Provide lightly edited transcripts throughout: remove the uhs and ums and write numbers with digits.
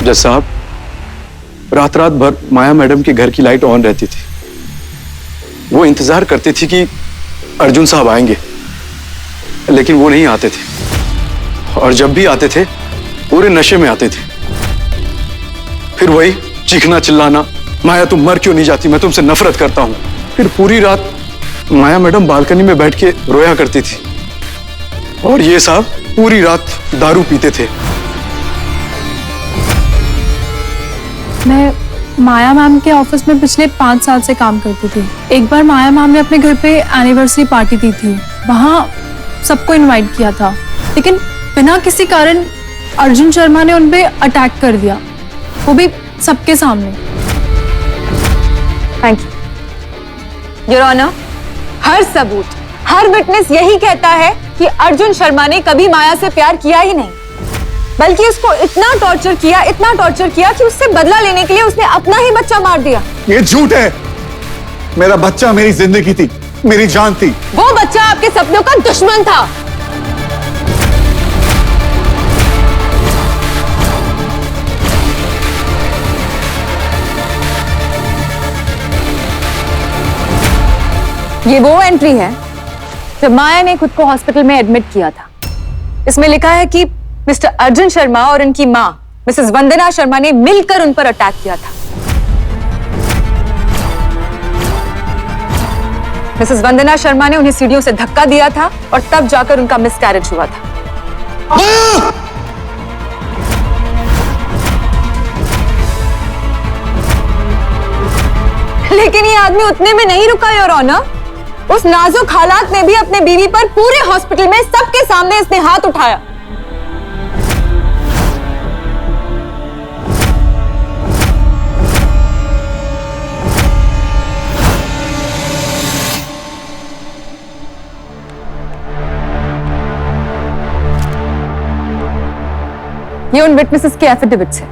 जज साहब, रात रात भर माया मैडम के घर की लाइट ऑन रहती थी। वो इंतजार करती थी कि अर्जुन साहब आएंगे, लेकिन वो नहीं आते थे, और जब भी आते थे पूरे नशे में आते थे। फिर वही चीखना चिल्लाना, माया तुम मर क्यों नहीं जाती, मैं तुमसे नफरत करता हूं। फिर पूरी रात माया मैडम बालकनी में बैठ के रोया करती थी, और ये साहब पूरी रात दारू पीते थे। मैं माया मैम के ऑफिस में पिछले 5 साल से काम करती थी। एक बार माया मैम ने अपने घर पे एनिवर्सरी पार्टी दी थी, वहाँ सबको इनवाइट किया था, लेकिन बिना किसी कारण अर्जुन शर्मा ने उन पे अटैक कर दिया, वो भी सबके सामने। Thank you your honour. हर सबूत, हर विटनेस यही कहता है कि अर्जुन शर्मा ने कभी माया से प्यार किया ही नहीं, बल्कि उसको इतना टॉर्चर किया कि उससे बदला लेने के लिए उसने अपना ही बच्चा मार दिया। ये झूठ है। मेरा बच्चा मेरी जिंदगी थी, मेरी जान थी। वो बच्चा आपके सपनों का दुश्मन था। ये वो एंट्री है जब माया ने खुद को हॉस्पिटल में एडमिट किया था। इसमें लिखा है कि मिस्टर अर्जुन शर्मा और उनकी मां मिसेस वंदना शर्मा ने मिलकर उन पर अटैक किया था। मिसेस वंदना शर्मा ने उन्हें सीढ़ियों से धक्का दिया था और तब जाकर उनका मिसकैरेज हुआ था। लेकिन ये आदमी उतने में नहीं रुका योर ऑनर। उस नाजुक हालात में भी अपने बीवी पर पूरे हॉस्पिटल में सबके सामने इसने हाथ उठाया। ये उन विटनेसेस के एफिडेविट्स हैं।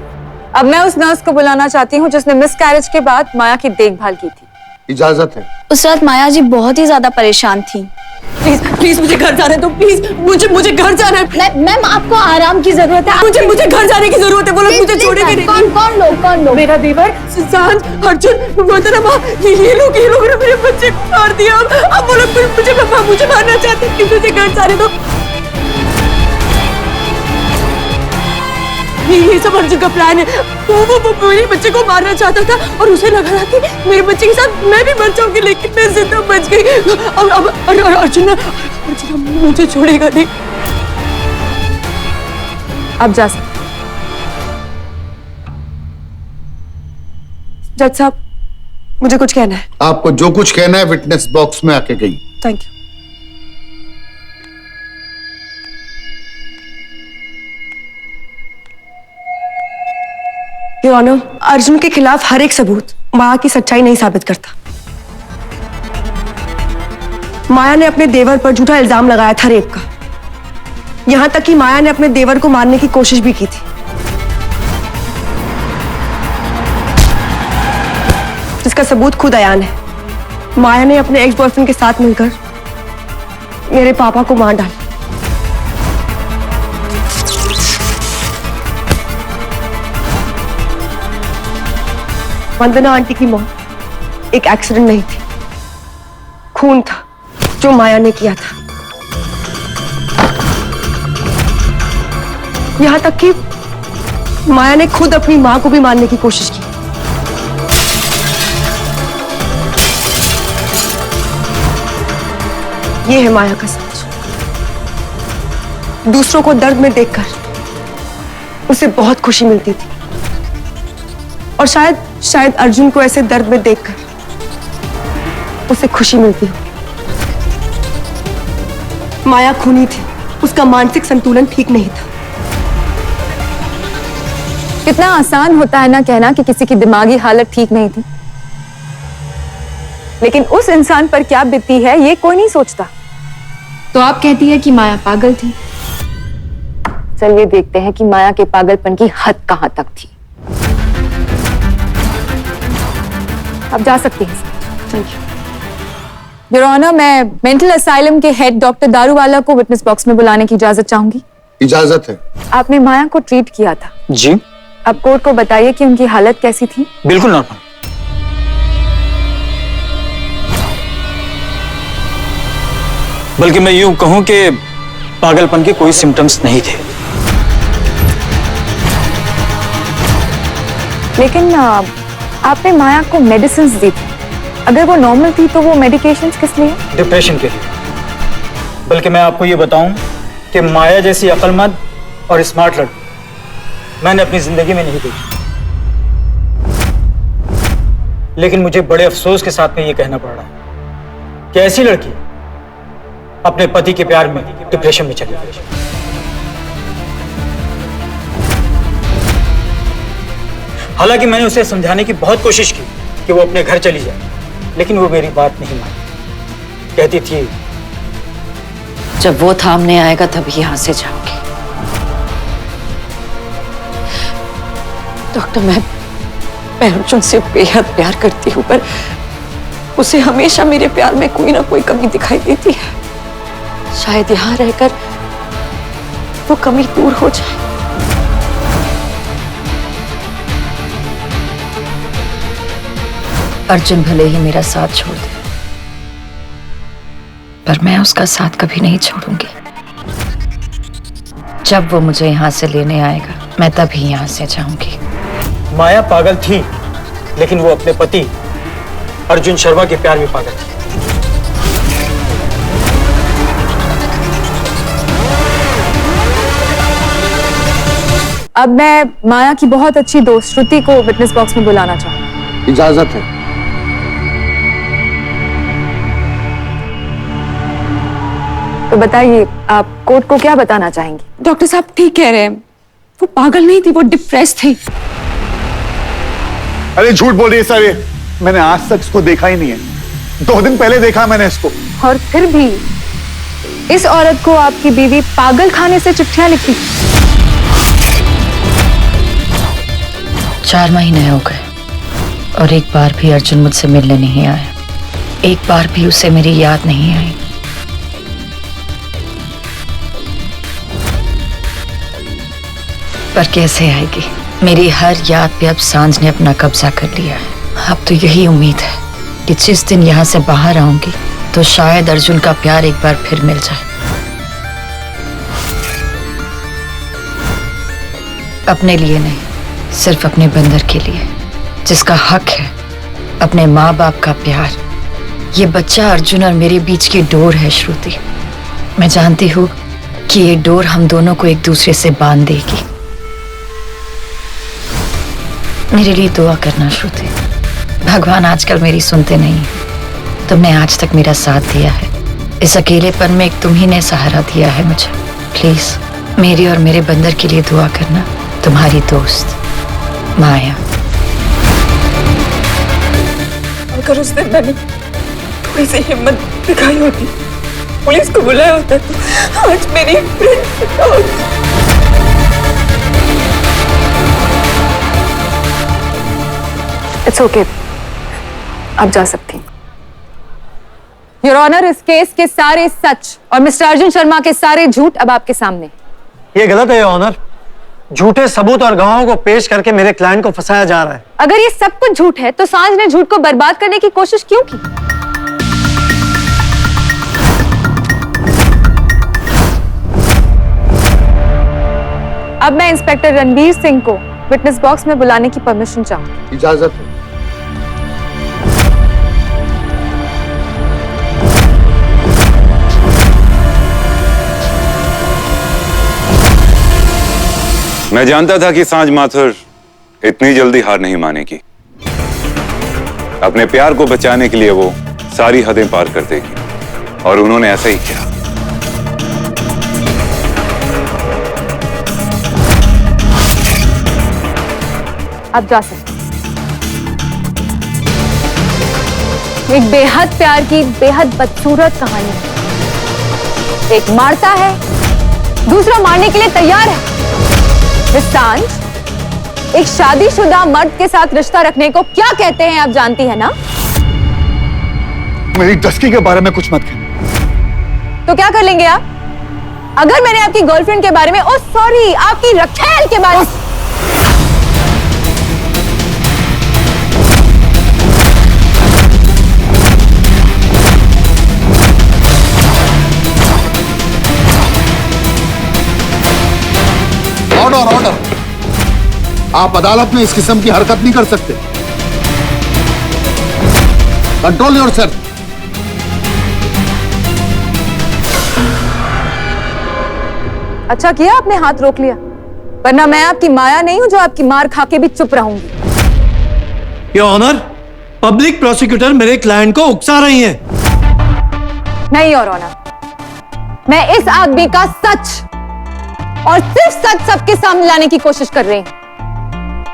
अब मैं उस नर्स को बुलाना चाहती हूँ जिसने मिसकैरेज के बाद माया की देखभाल की थी। इजाजत है। उस रात माया जी बहुत ही ज्यादा परेशान थी। प्लीज प्लीज मुझे घर जाने दो, प्लीज मुझे घर जाना है। मैम आपको आराम की जरूरत है। मुझे घर जाने की जरूरत है। बोलो मुझे छोड़ेंगे नहीं। कौन लोग? मेरा देवर, सुशांत, अर्जुन, वंदना, ये लोग ने मेरे बच्चे को मार दिया। अब वो लोग मुझे मारना चाहते हैं। मुझे घर जाने दो। ये सब अर्जुन का प्लान है। वो मेरे बच्चे को मारना चाहता था और उसे लगा था कि मेरे बच्चे के साथ मैं भी मर जाऊंगी, लेकिन मैं जिंदा बच गई। अब अर्जुन मुझे छोड़ेगा नहीं। अब जा सकते। जज साहब, मुझे कुछ कहना है। आपको जो कुछ कहना है विटनेस बॉक्स में आके कही। Thank you. Your honour, Arjun के खिलाफ हर एक सबूत माया की सच्चाई नहीं साबित करता। माया ने अपने देवर पर झूठा इल्जाम लगाया था रेप का। यहां तक कि माया ने अपने देवर को मारने की कोशिश भी की थी। जिसका सबूत खुद अयान है। माया ने अपने एक्स बॉयफ्रेंड के साथ मिलकर मेरे पापा को मार डाला। वंदना आंटी की मौत एक एक्सीडेंट नहीं थी, खून था जो माया ने किया था। यहां तक कि माया ने खुद अपनी मां को भी मारने की कोशिश की। यह है माया का सच। दूसरों को दर्द में देखकर उसे बहुत खुशी मिलती थी, और शायद अर्जुन को ऐसे दर्द में देखकर उसे खुशी मिलती हो। माया खूनी थी, उसका मानसिक संतुलन ठीक नहीं था। कितना आसान होता है ना कहना कि किसी की दिमागी हालत ठीक नहीं थी, लेकिन उस इंसान पर क्या बीती है ये कोई नहीं सोचता। तो आप कहती है कि माया पागल थी? चलिए देखते हैं कि माया के पागलपन की हद कहां तक थी। अब जा सकती हैं। Thank you your honour. मैं मेंटल असाइलम के हेड डॉक्टर दारूवाला को विटनेस बॉक्स में बुलाने की इजाजत चाहूंगी। इजाजत है। आपने माया को ट्रीट किया था जी, अब कोर्ट को बताइए कि उनकी हालत कैसी थी। बिल्कुल नॉर्मल। बल्कि मैं यूं कहूं कि पागलपन के कोई सिम्टम्स नहीं थे। लेकिन आपने माया को मेडिसिन दी थी, अगर वो नॉर्मल थी तो वो मेडिकेशंस किस लिए? डिप्रेशन के लिए। बल्कि मैं आपको ये बताऊं कि माया जैसी अक्लमंद और स्मार्ट लड़की मैंने अपनी जिंदगी में नहीं देखी। लेकिन मुझे बड़े अफसोस के साथ में ये कहना पड़ रहा है कि ऐसी लड़की अपने पति के प्यार में डिप्रेशन में चली गई। हालांकि मैंने उसे समझाने की बहुत कोशिश की कि वो अपने घर चली जाए, लेकिन वो मेरी बात नहीं मानी। कहती थी जब वो थामने आएगा तभी यहां से जाऊंगी। डॉक्टर, मैं अर्जुन से बेहद प्यार करती हूँ, पर उसे हमेशा मेरे प्यार में कोई ना कोई कमी दिखाई देती है। शायद यहां रहकर वो कमी दूर हो जाए। अर्जुन भले ही मेरा साथ छोड़ दे, पर मैं उसका साथ कभी नहीं छोड़ूंगी। जब वो मुझे यहां से लेने आएगा, मैं तभी यहां से जाऊंगी। माया पागल थी, लेकिन वो अपने पति अर्जुन शर्मा के प्यार में पागल थी। अब मैं माया की बहुत अच्छी दोस्त श्रुति को विटनेस बॉक्स में बुलाना चाहूंगी। इजाजत है। तो बताइए, आप कोर्ट को क्या बताना चाहेंगी? डॉक्टर साहब ठीक कह रहे हैं, वो पागल नहीं थी, वो डिप्रेस थी। अरे झूठ बोल रही है सारे, मैंने आज तक इसको देखा ही नहीं है। 2 दिन पहले देखा मैंने इसको। और फिर भी इस औरत को आपकी बीवी पागल खाने से चिट्ठियां लिखती। 4 महीने हो गए और एक बार भी अर्जुन मुझसे मिलने नहीं आया। एक बार भी उसे मेरी याद नहीं आई। पर कैसे आएगी? मेरी हर याद पे अब सांझ ने अपना कब्जा कर लिया है। अब तो यही उम्मीद है कि जिस दिन यहाँ से बाहर आऊंगी तो शायद अर्जुन का प्यार एक बार फिर मिल जाए। अपने लिए नहीं, सिर्फ अपने बंदर के लिए, जिसका हक है अपने माँ बाप का प्यार। ये बच्चा अर्जुन और मेरे बीच की डोर है श्रुति। मैं जानती हूँ कि ये डोर हम दोनों को एक दूसरे से बांध देगी। मेरे लिए दुआ करना श्रुति। भगवान आजकल मेरी सुनते नहीं हैं। तुमने आज तक मेरा साथ दिया है। इस अकेलेपन में एक तुम ही ने सहारा दिया है मुझे। प्लीज मेरे और मेरे बंदर के लिए दुआ करना। तुम्हारी दोस्त माया। अगर उस दिन मैंने थोड़ी सी हिम्मत दिखाई होती, पुलिस को बुलाया होता, तो आज मेरी फ्रेंड इट्स ओके, आप जा सकती हैं। योर ऑनर, इस केस के सारे सच और मिस्टर अर्जुन शर्मा के सारे झूठ अब आपके सामने। ये गलत है योर ऑनर। झूठे सबूत और गवाहों को पेश करके मेरे क्लाइंट को फंसाया जा रहा है। अगर ये सब कुछ झूठ है तो सांझ ने झूठ को बर्बाद करने की कोशिश क्यों की? अब मैं इंस्पेक्टर रणवीर सिंह को विटनेस बॉक्स में बुलाने की परमिशन चाहूंगी। इजाजत है। मैं जानता था कि सांझ माथुर इतनी जल्दी हार नहीं मानेगी। अपने प्यार को बचाने के लिए वो सारी हदें पार कर देगी, और उन्होंने ऐसा ही किया। आप जा सकते। एक बेहद प्यार की बेहद बदसूरत कहानी है। एक मारता है, दूसरा मारने के लिए तैयार है। सांझ एक शादीशुदा मर्द के साथ रिश्ता रखने को क्या कहते हैं आप जानती है ना? मेरी डस्की के बारे में कुछ मत कहना। तो क्या कर लेंगे आप? अगर मैंने आपकी गर्लफ्रेंड के बारे में, ओ सॉरी, आपकी रखेल के बारे में आप अदालत में इस किस्म की हरकत नहीं कर सकते। Control yourself. अच्छा किया आपने हाथ रोक लिया, वरना मैं आपकी माया नहीं हूं जो आपकी मार खा के भी चुप रहूंगी। योर ऑनर, पब्लिक प्रोसिक्यूटर मेरे क्लाइंट को उकसा रही है। नहीं योर ऑनर, मैं इस आदमी का सच और सिर्फ सच सबके सामने लाने की कोशिश कर रही हूं।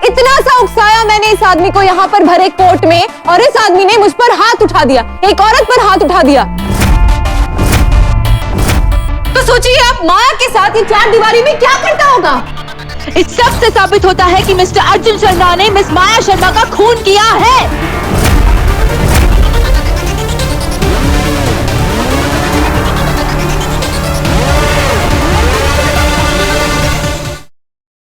इतना सा उकसाया मैंने इस आदमी को यहाँ पर भरे कोर्ट में, और इस आदमी ने मुझ पर हाथ उठा दिया, एक औरत पर हाथ उठा दिया। तो सोचिए आप माया के साथ ये चार दीवारी में क्या करता होगा। इस सब से साबित होता है कि मिस्टर अर्जुन शर्मा ने मिस माया शर्मा का खून किया है।